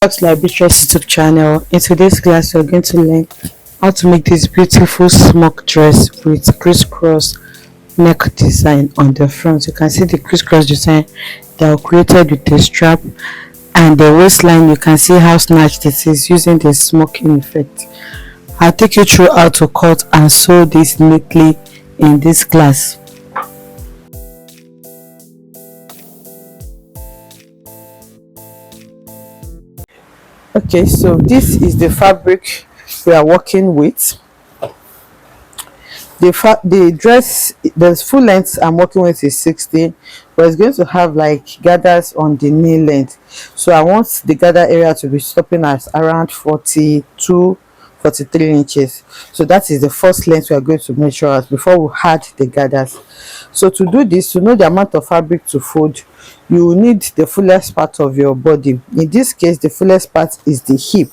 Welcome to Library's YouTube channel. In today's class, we're going to learn how to make this beautiful smock dress with crisscross neck design on the front. You can see the crisscross design that were created with the strap, and the waistline. You can see how snatched it is using the smocking effect. I'll take you through how to cut and sew this neatly in this class. Okay, so this is the fabric we are working with. The dress, the full length I'm working with is 60, but it's going to have like gathers on the knee length. So I want the gather area to be stopping at around 43 inches. So that is the first length we are going to measure out before we add the gathers. So to do this, to know the amount of fabric to fold, you will need the fullest part of your body. In this case, the fullest part is the hip,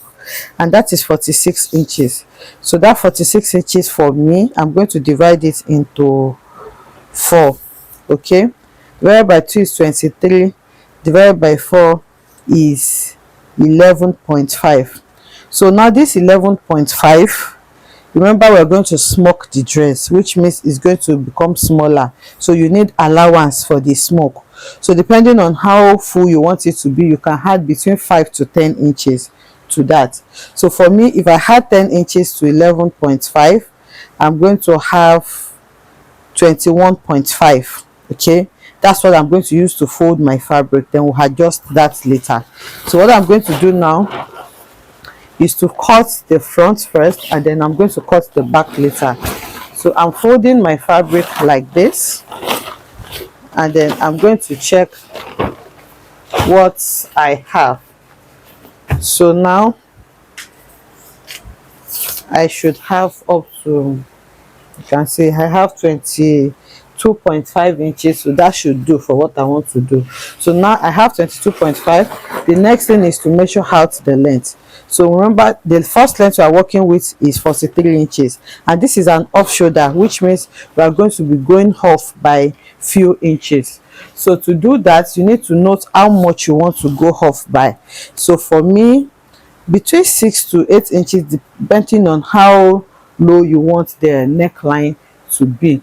and that is 46 inches. So that 46 inches for me, I'm going to divide it into 4. Okay, divided by 2 is 23, divided by 4 is 11.5. So now this 11.5, remember we're going to smoke the dress, which means it's going to become smaller, so you need allowance for the smoke. So depending on how full you want it to be, you can add between 5 to 10 inches to that. So for me, if I had 10 inches to 11.5, I'm going to have 21.5. okay, that's what I'm going to use to fold my fabric. Then we'll adjust that later. So what I'm going to do now is to cut the front first, and then I'm going to cut the back later. So I'm folding my fabric like this, and then I'm going to check what I have. So now I should have up to, you can see I have 22.5 inches, so that should do for what I want to do. So now I have 22.5. The next thing is to measure out the length. So remember, the first length we are working with is 43 inches, and this is an off shoulder, which means we are going to be going off by few inches. So to do that, you need to note how much you want to go off by. So for me, between 6 to 8 inches, depending on how low you want the neckline to be.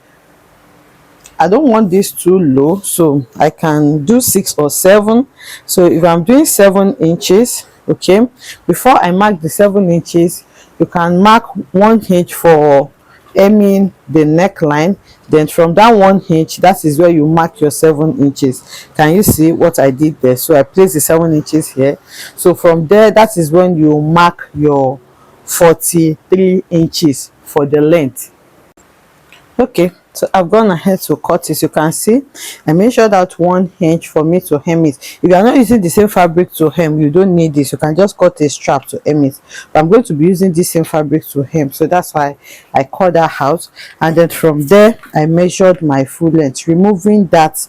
I don't want this too low, so I can do 6 or 7. So if I'm doing 7 inches, okay, before I mark the 7 inches, you can mark 1 inch for hemming the neckline. Then from that 1 inch, that is where you mark your 7 inches. Can you see what I did there? So I placed the 7 inches here. So from there, that is when you mark your 43 inches for the length. Okay, so I've gone ahead to cut it. You can see I measured out 1 inch for me to hem it. If you are not using the same fabric to hem, you don't need this. You can just cut a strap to hem it, but I'm going to be using this same fabric to hem, so that's why I cut that out. And then from there, I measured my full length, removing that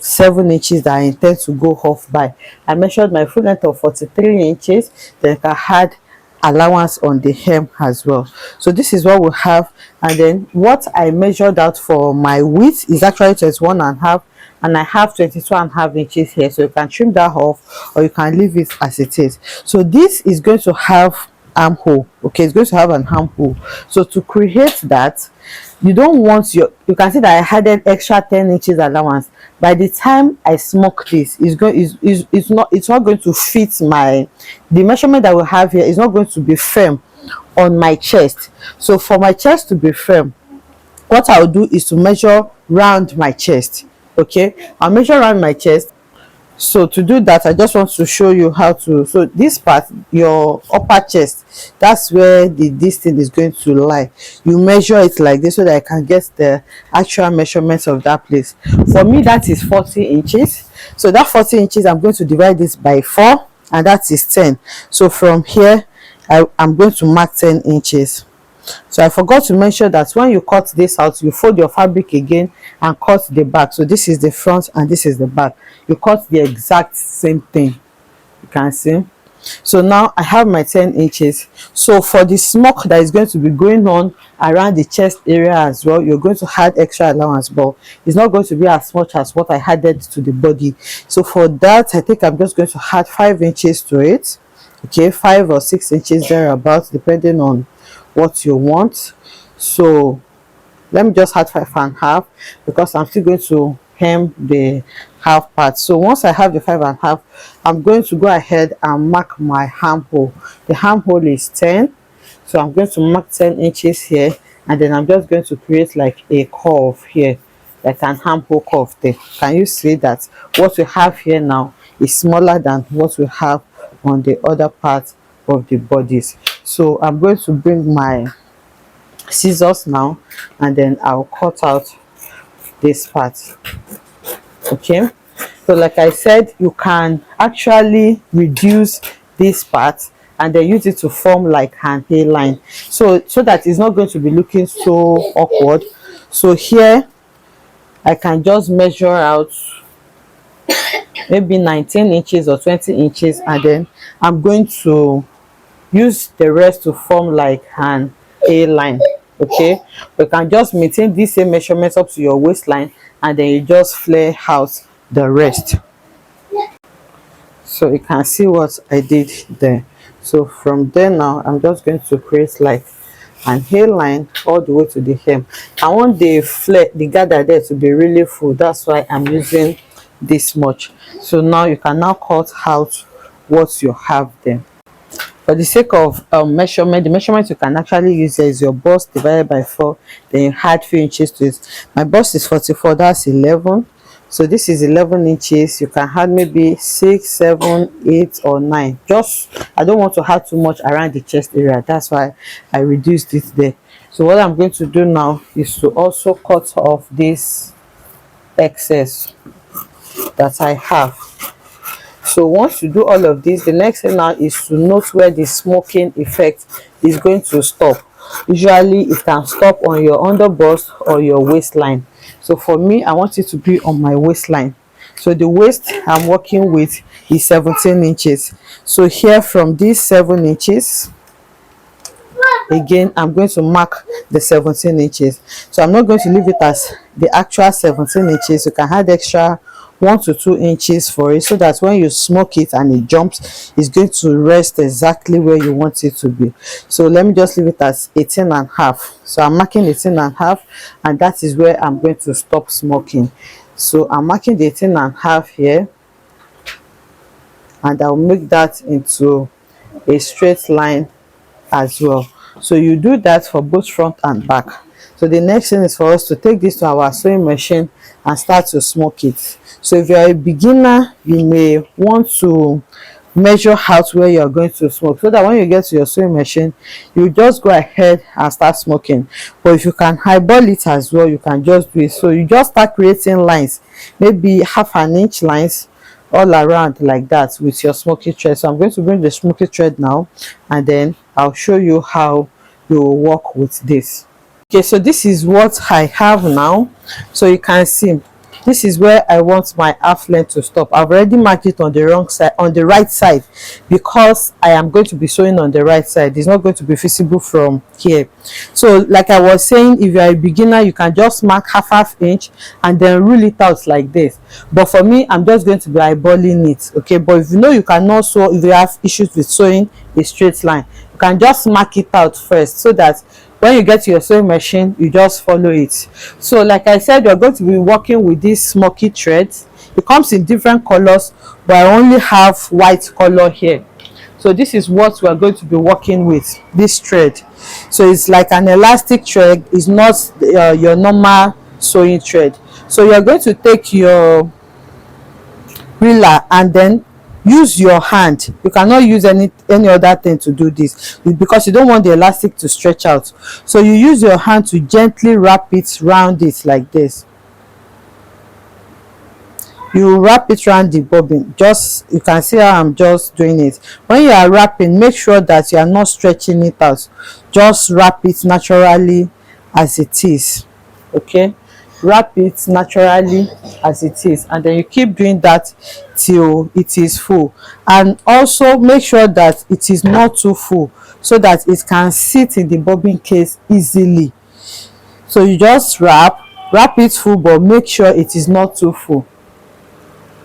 7 inches that I intend to go off by. I measured my full length of 43 inches. Then I had allowance on the hem as well. So this is what we have. And then what I measured out for my width is actually 21.5, and I have 22.5 inches here. So you can trim that off, or you can leave it as it is. So this is going to have armhole. Okay, it's going to have an armhole. So to create that, you don't want you can see that I added extra 10 inches allowance. By the time I smoke this, it's not going to fit the measurement that we have here is not going to be firm on my chest. So for my chest to be firm, what I'll do is to measure round my chest. Okay, I'll measure around my chest. So to do that, I just want to show you how to, so this part, your upper chest, that's where this thing is going to lie. You measure it like this so that I can get the actual measurements of that place. For me, that is 40 inches. So that 40 inches, I'm going to divide this by 4, and that is 10. So from here, I'm going to mark 10 inches. So I forgot to mention that when you cut this out, you fold your fabric again and cut the back. So this is the front and this is the back. You cut the exact same thing. You can see. So now I have my 10 inches. So for the smock that is going to be going on around the chest area as well, you're going to add extra allowance, but it's not going to be as much as what I added to the body. So for that, I think I'm just going to add 5 inches to it. okay, 5 or 6 inches thereabouts, depending on what you want. So let me just add 5.5 because I'm still going to hem the half part. So once I have the 5.5, I'm going to go ahead and mark my armhole. The armhole is 10, so I'm going to mark 10 inches here, and then I'm just going to create like a curve here, like an armhole curve there. Can you see that what we have here now is smaller than what we have on the other part of the bodies? So I'm going to bring my scissors now, and then I'll cut out this part. Okay, so like I said, you can actually reduce this part and then use it to form like an A-line, so that it's not going to be looking so awkward. So here I can just measure out maybe 19 inches or 20 inches, and then I'm going to use the rest to form like an A-line. Okay, you can just maintain this same measurements up to your waistline, and then you just flare out the rest. So you can see what I did there. So from there now, I'm just going to create like an hairline all the way to the hem. I want the flare, the gather there to be really full. That's why I'm using this much. So now you can now cut out what you have there. For the sake of measurement, the measurement you can actually use here is your bust divided by 4, then you add few inches to it. My bust is 44, that's 11, so this is 11 inches. You can add maybe 6, 7, 8 or 9. Just, I don't want to add too much around the chest area, that's why I reduced it there. So what I'm going to do now is to also cut off this excess that I have. So once you do all of this, the next thing now is to note where the smoking effect is going to stop. Usually it can stop on your under bust or your waistline. So for me, I want it to be on my waistline. So the waist I'm working with is 17 inches. So here from these 7 inches, again I'm going to mark the 17 inches. So I'm not going to leave it as the actual 17 inches. You can add extra 1 to 2 inches for it, so that when you smoke it and it jumps, it's going to rest exactly where you want it to be. So let me just leave it as 18.5. So I'm marking 18.5, and that is where I'm going to stop smoking. So I'm marking the 18.5 here, and I'll make that into a straight line as well. So you do that for both front and back. So the next thing is for us to take this to our sewing machine and start to smoke it. So if you're a beginner, you may want to measure out where you're going to smoke, so that when you get to your sewing machine, you just go ahead and start smoking. But if you can eyeball it as well, you can just do it. So you just start creating lines, maybe 1/2 inch lines all around like that with your smoky thread. So I'm going to bring the smoky thread now, and then I'll show you how you will work with this. Okay, so this is what I have now. So you can see this is where I want my half length to stop. I've already marked it on the wrong side, on the right side, because I am going to be sewing on the right side. It's not going to be visible from here. So like I was saying, if you are a beginner, you can just mark 1/2 inch and then rule it out like this. But for me, I'm just going to be eyeballing it. Okay, but if you know you cannot sew, if you have issues with sewing a straight line, you can just mark it out first, so that when you get to your sewing machine, you just follow it. So like I said, you're going to be working with this smoky thread. It comes in different colors, but I only have white color here. So this is what we are going to be working with, this thread. So it's like an elastic thread. It's not your normal sewing thread. So you're going to take your ruler and then use your hand. You cannot use any other thing to do this, because you don't want the elastic to stretch out. So you use your hand to gently wrap it round it like this. You wrap it around the bobbin. Just, you can see how I'm just doing it. When you are wrapping, make sure that you are not stretching it out. Just wrap it naturally as it is. Okay, wrap it naturally as it is, and then you keep doing that till it is full. And also make sure that it is not too full, so that it can sit in the bobbin case easily. So you just wrap it full, but make sure it is not too full.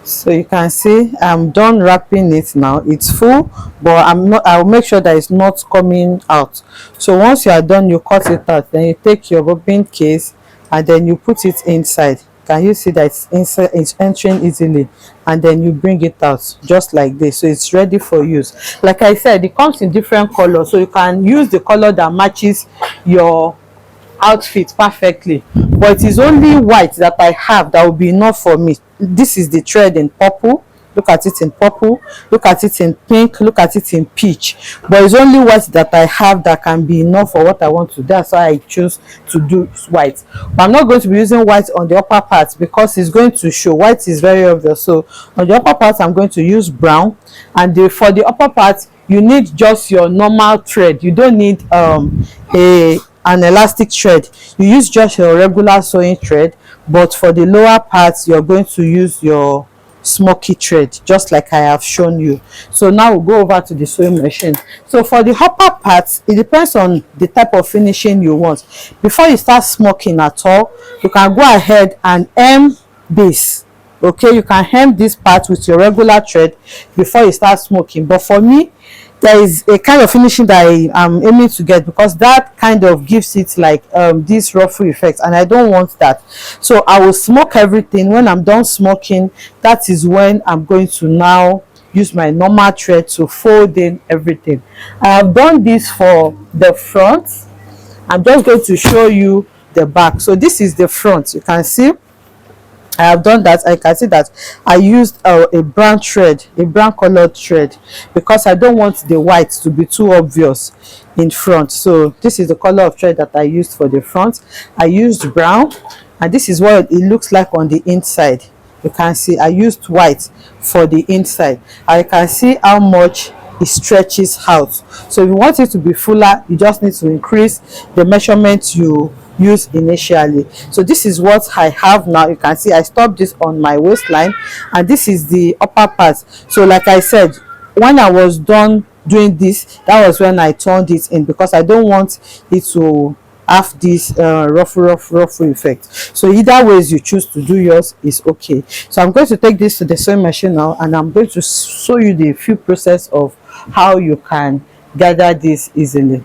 So you can see I'm done wrapping it now. It's full, but I'll make sure that it's not coming out. So once you are done, you cut it out, then you take your bobbin case and then you put it inside. Can you see that it's inside, it's entering easily, and then you bring it out just like this. So it's ready for use. Like I said, it comes in different colors, so you can use the color that matches your outfit perfectly, but it is only white that I have that will be enough for me. This is the thread in purple. Look at it in purple, look at it in pink, look at it in peach, but it's only white that I have that can be enough for what I want to do. That's why I choose to do white. But I'm not going to be using white on the upper part because it's going to show. White is very obvious, so on the upper part I'm going to use brown, and for the upper part you need just your normal thread. You don't need an elastic thread. You use just your regular sewing thread, but for the lower parts you're going to use your smoky thread, just like I have shown you. So now we'll go over to the sewing machine. So for the upper parts, it depends on the type of finishing you want. Before you start smoking at all, you can go ahead and hem this. Okay, you can hem this part with your regular thread before you start smoking. But for me, there is a kind of finishing that I am aiming to get, because that kind of gives it like this ruffle effect, and I don't want that. So I will smoke everything. When I'm done smoking, that is when I'm going to now use my normal thread to fold in everything. I have done this for the front. I'm just going to show you the back. So this is the front. You can see I have done that. I can see that I used a brown thread, a brown colored thread, because I don't want the white to be too obvious in front. So this is the color of thread that I used for the front. I used brown, and this is what it looks like on the inside. You can see I used white for the inside. I can see how much it stretches out. So if you want it to be fuller, you just need to increase the measurement you use initially. So this is what I have now. You can see I stopped this on my waistline, and this is the upper part. So like I said, when I was done doing this, that was when I turned it in, because I don't want it to have this ruffle effect. So either ways you choose to do yours is okay. So I'm going to take this to the sewing machine now, and I'm going to show you the few process of how you can gather this easily.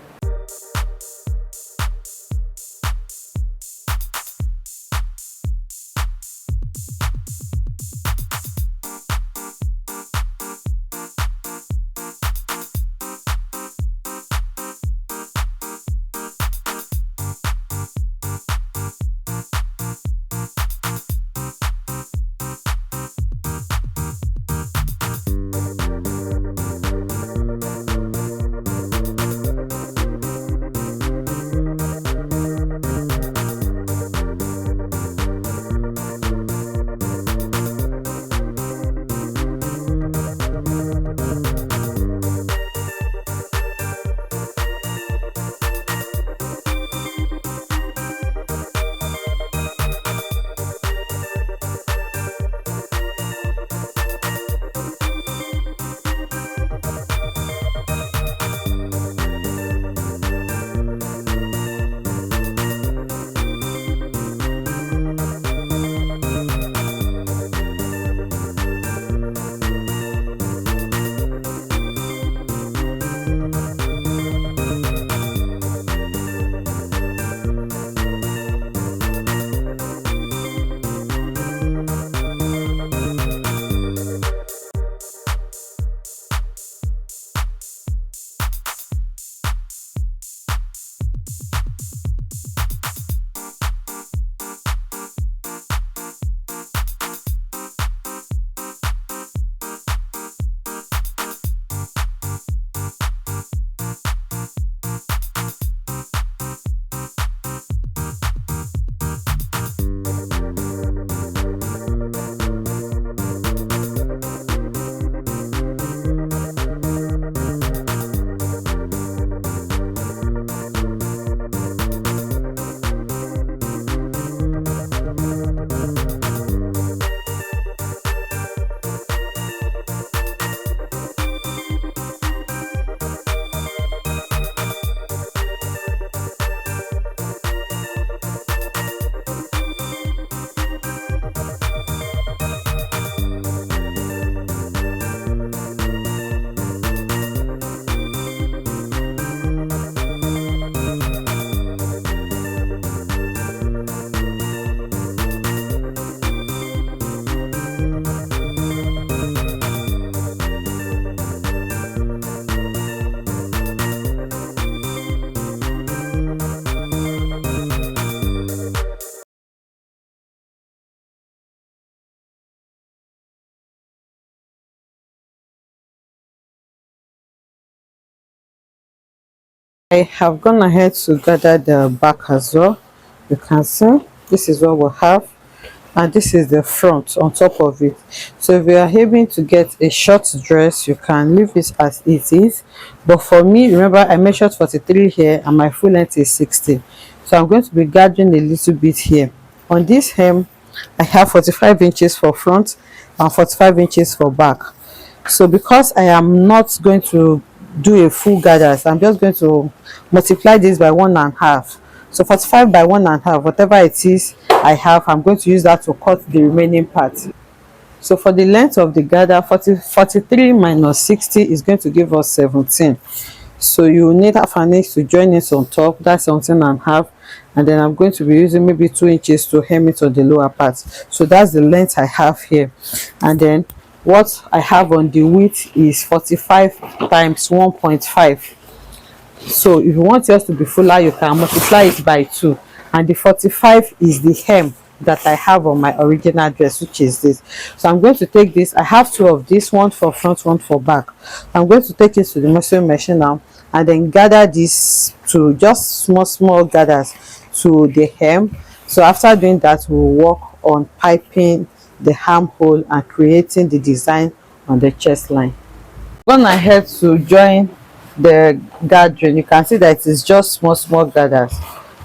I have gone ahead to gather the back as well. You can see this is what we have, and this is the front on top of it. So if you are aiming to get a short dress, you can leave it as it is, but for me, remember I measured 43 here and my full length is 60, so I'm going to be gathering a little bit here. On this hem, I have 45 inches for front and 45 inches for back. So because I am not going to do a full gather, so I'm just going to multiply this by 1.5. So 45 by 1.5, whatever it is I have, I'm going to use that to cut the remaining part. So for the length of the gather, 43 minus 60 is going to give us 17. So you will need half an inch to join it on top, that's 17.5, and then I'm going to be using maybe 2 inches to hem it on the lower part. So that's the length I have here. And then what I have on the width is 45 times 1.5. So if you want yours to be fuller, you can multiply it by 2, and the 45 is the hem that I have on my original dress, which is this. So I'm going to take this, I have 2 of this, one for front, one for back. I'm going to take it to the measuring machine now and then gather this to just small gathers to the hem. So after doing that, we'll work on piping the armhole and creating the design on the chest line. Gone ahead to join the gathering. You can see that it is just small gathers.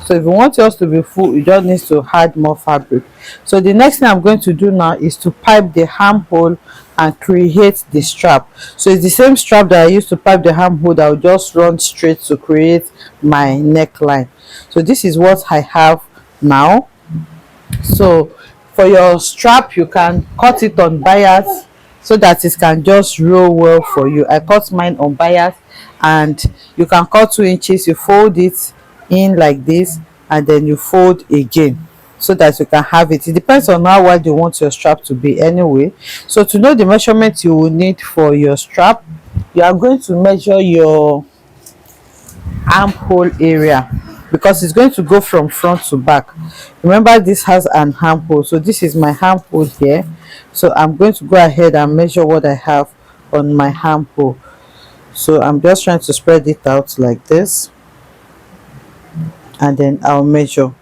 So if you want yours to be full, you just need to add more fabric. So the next thing I'm going to do now is to pipe the armhole and create the strap. So it's the same strap that I used to pipe the armhole that will just run straight to create my neckline. So this is what I have now. So for your strap, you can cut it on bias so that it can just roll well for you. I cut mine on bias, and you can cut 2 inches, you fold it in like this, and then you fold again so that you can have it. It depends on how wide you want your strap to be anyway. So to know the measurement you will need for your strap, you are going to measure your armhole area, because it's going to go from front to back. Remember, this has an armhole, so this is my armhole here. So I'm going to go ahead and measure what I have on my armhole. So I'm just trying to spread it out like this, and then I'll measure.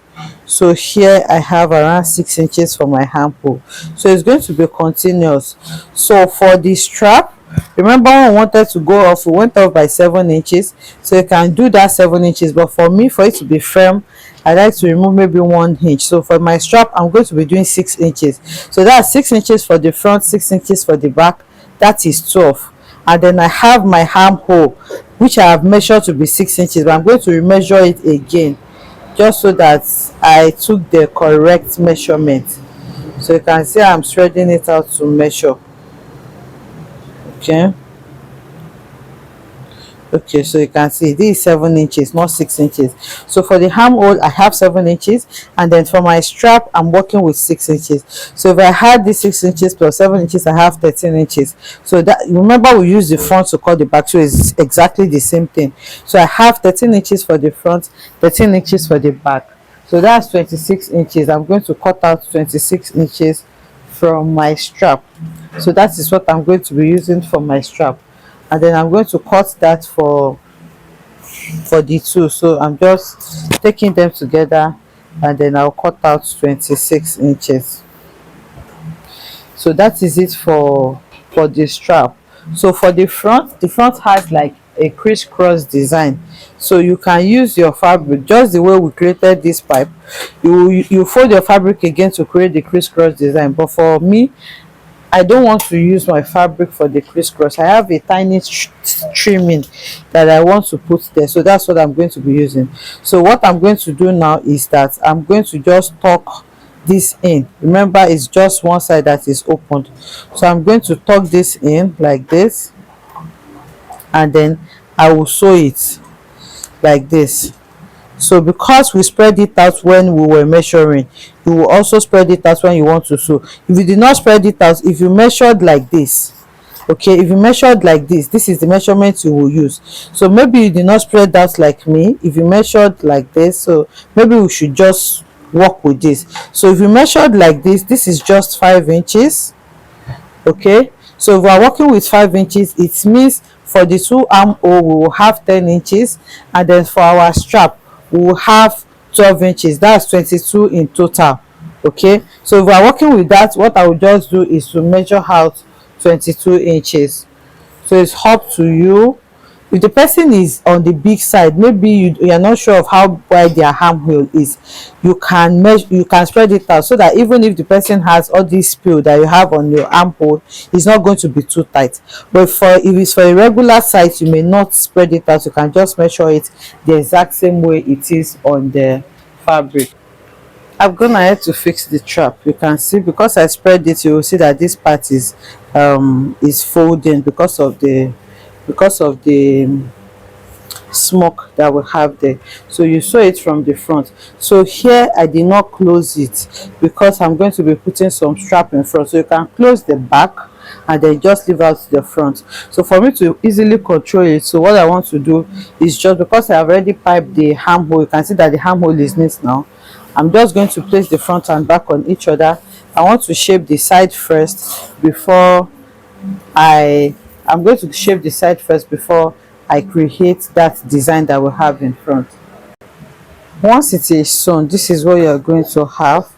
So here I have around 6 inches for my armhole, so it's going to be continuous. So for the strap, remember when I wanted to go off, we went off by 7 inches, so you can do that 7 inches, but for me, for it to be firm, I like to remove maybe 1 inch. So for my strap, I'm going to be doing 6 inches. So that's 6 inches for the front, 6 inches for the back, that is 12. And then I have my armhole, which I have measured to be 6 inches, but I'm going to remeasure it again just so that I took the correct measurement. So you can see I'm spreading it out to measure. Okay, so you can see this is 7 inches, not 6 inches. So for the armhole, I have 7 inches, and then for my strap, I'm working with 6 inches. So if I had this 6 inches plus 7 inches, I have 13 inches. So that, remember, we use the front to cut the back, so it's exactly the same thing. So I have 13 inches for the front, 13 inches for the back. So that's 26 inches. I'm going to cut out 26 inches from my strap. So that is what I'm going to be using for my strap, and then I'm going to cut that for the two. So I'm just taking them together, and then I'll cut out 26 inches. So that is it for the strap. So for the front has like a crisscross design, so you can use your fabric just the way we created this pipe. You fold your fabric again to create the crisscross design, but for me, I don't want to use my fabric for the crisscross. I have a tiny trimming that I want to put there, so that's what I'm going to be using. So what I'm going to do now is that I'm going to just tuck this in. Remember, it's just one side that is opened, so I'm going to tuck this in like this, and then I will sew it like this. So because we spread it out when we were measuring, you will also spread it out when you want to sew. If you did not spread it out, if you measured like this, okay, if you measured like this is the measurement you will use. So maybe you did not spread out like me. If you measured like this, so maybe we should just work with this. So if you measured like this is just 5 inches. Okay, so if we are working with 5 inches, it means for the two armhole we will have 10 inches, and then for our strap we will have 12 inches. That's 22 in total. Okay, so if we are working with that, what I will just do is to measure out 22 inches. So it's up to you. If the person is on the big side, maybe you are not sure of how wide their armhole is, you can measure, you can spread it out, so that even if the person has all this spill that you have on your armhole, it's not going to be too tight. But if it's for a regular size, you may not spread it out. You can just measure it the exact same way it is on the fabric. I've gone ahead to fix the trap. You can see, because I spread it, you will see that this part is folding because of the smoke that we have there. So you saw it from the front. So here I did not close it because I'm going to be putting some strap in front. So you can close the back and then just leave out the front. So for me to easily control it, so what I want to do is, just because I have already piped the armhole, you can see that the armhole is neat now. I'm just going to place the front and back on each other. I want to shape the side first before I'm going to shape the side first before I create that design that we have in front. Once it is sewn, this is what you are going to have.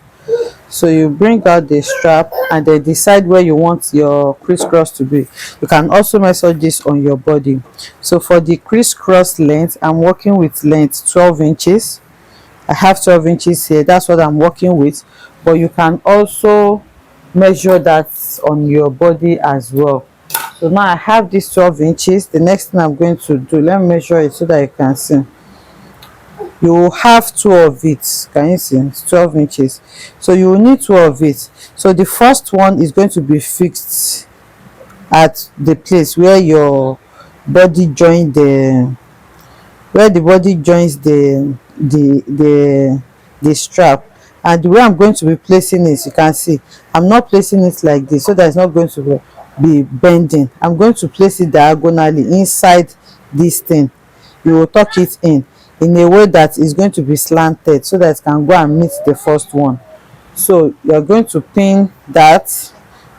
So you bring out the strap and then decide where you want your crisscross to be. You can also measure this on your body. So for the crisscross length, I'm working with length 12 inches. I have 12 inches here. That's what I'm working with, but you can also measure that on your body as well. So now I have this 12 inches. The next thing I'm going to do, let me measure it so that you can see. You will have two of it. Can you see? It's 12 inches. So you will need two of it. So the first one is going to be fixed at the place where your body joins the strap. And the way I'm going to be placing it, you can see I'm not placing it like this, so that it's not going to be bending. I'm going to place it diagonally inside this thing. You will tuck it in a way that is going to be slanted, so that it can go and meet the first one. So you're going to pin that,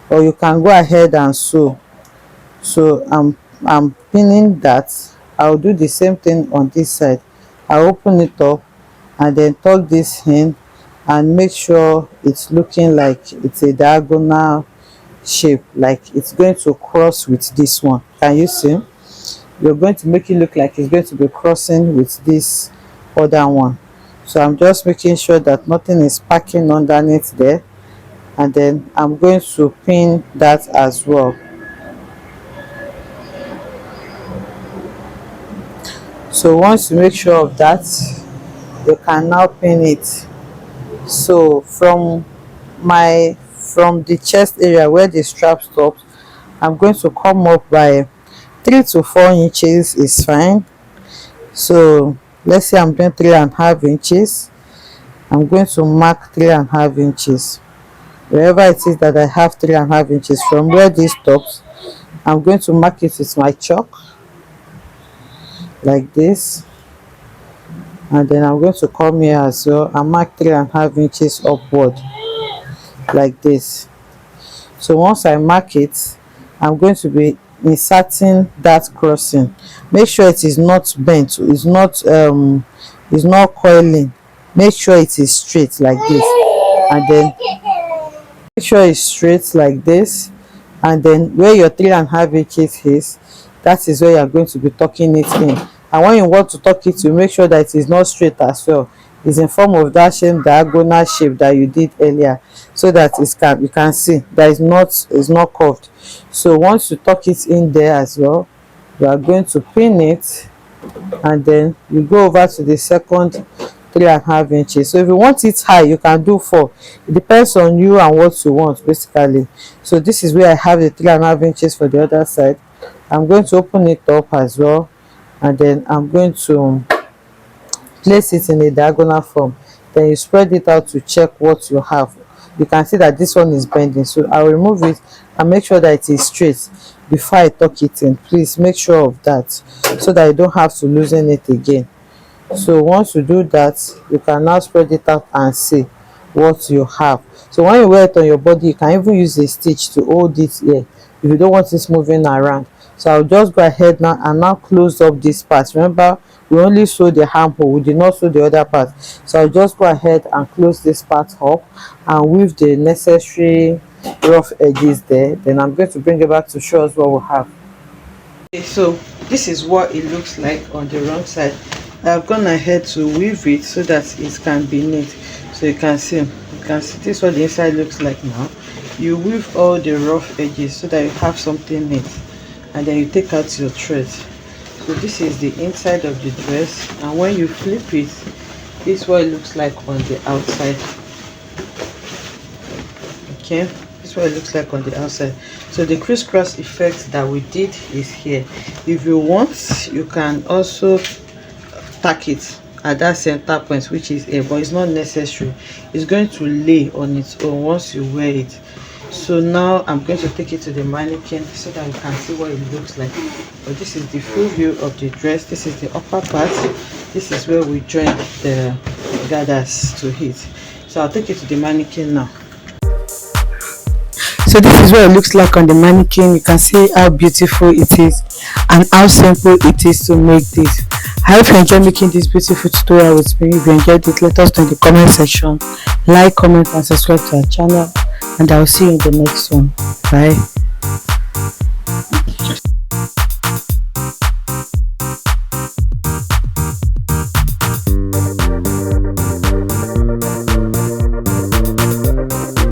or you can go ahead and sew. So I'm pinning that. I'll do the same thing on this side. I'll open it up and then tuck this in and make sure it's looking like it's a diagonal shape, like it's going to cross with this one. Can you see? You're going to make it look like it's going to be crossing with this other one. So I'm just making sure that nothing is packing underneath there, and then I'm going to pin that as well. So once you make sure of that, you can now pin it. So from the chest area where the strap stops, I'm going to come up by 3 to 4 inches is fine. So let's say I'm doing 3.5 inches. I'm going to mark 3.5 inches wherever it is that I have 3.5 inches. From where this stops, I'm going to mark it with my chalk like this, and then I'm going to come here as well and mark 3.5 inches upward like this. So once I mark it, I'm going to be inserting that crossing. Make sure it is not bent, it's not coiling. Make sure it is straight like this, and then make sure it's straight like this, and then where your 3.5 inches is, that is where you are going to be tucking it in. And when you want to tuck it, you make sure that it is not straight as well. It's in form of that same diagonal shape that you did earlier, so that you can see that it's not curved. So once you tuck it in there as well, you are going to pin it, and then you go over to the second 3.5 inches. So if you want it high, you can do 4. It depends on you and what you want basically. So this is where I have the 3.5 inches for the other side. I'm going to open it up as well, and then I'm going to place it in a diagonal form. Then you spread it out to check what you have. You can see that this one is bending, so I'll remove it and make sure that it is straight before I tuck it in. Please make sure of that, so that you don't have to loosen it again. So once you do that, you can now spread it out and see what you have. So when you wear it on your body, you can even use a stitch to hold it here if you don't want it moving around. So I'll just go ahead now and now close up this part. Remember, we only sew the armhole, we did not sew the other part. So I'll just go ahead and close this part up and weave the necessary rough edges there. Then I'm going to bring it back to show us what we have. Okay, so this is what it looks like on the wrong side. I've gone ahead to weave it so that it can be neat. So you can see this is what the inside looks like now. You weave all the rough edges so that you have something neat, and then you take out your thread. So this is the inside of the dress, and when you flip it, this is what it looks like on the outside. Okay, this is what it looks like on the outside. So the crisscross effect that we did is here. If you want, you can also tack it at that center point, which is here, but it's not necessary. It's going to lay on its own once you wear it. So now I'm going to take it to the mannequin so that you can see what it looks like. But this is the full view of the dress. This is the upper part. This is where we join the gathers to it. So I'll take it to the mannequin now. So this is what it looks like on the mannequin. You can see how beautiful it is and how simple it is to make this. I hope you enjoyed making this beautiful tutorial with me. If you enjoyed it, let us know in the comment section. Like, comment and subscribe to our channel, and I'll see you in the next one. Bye.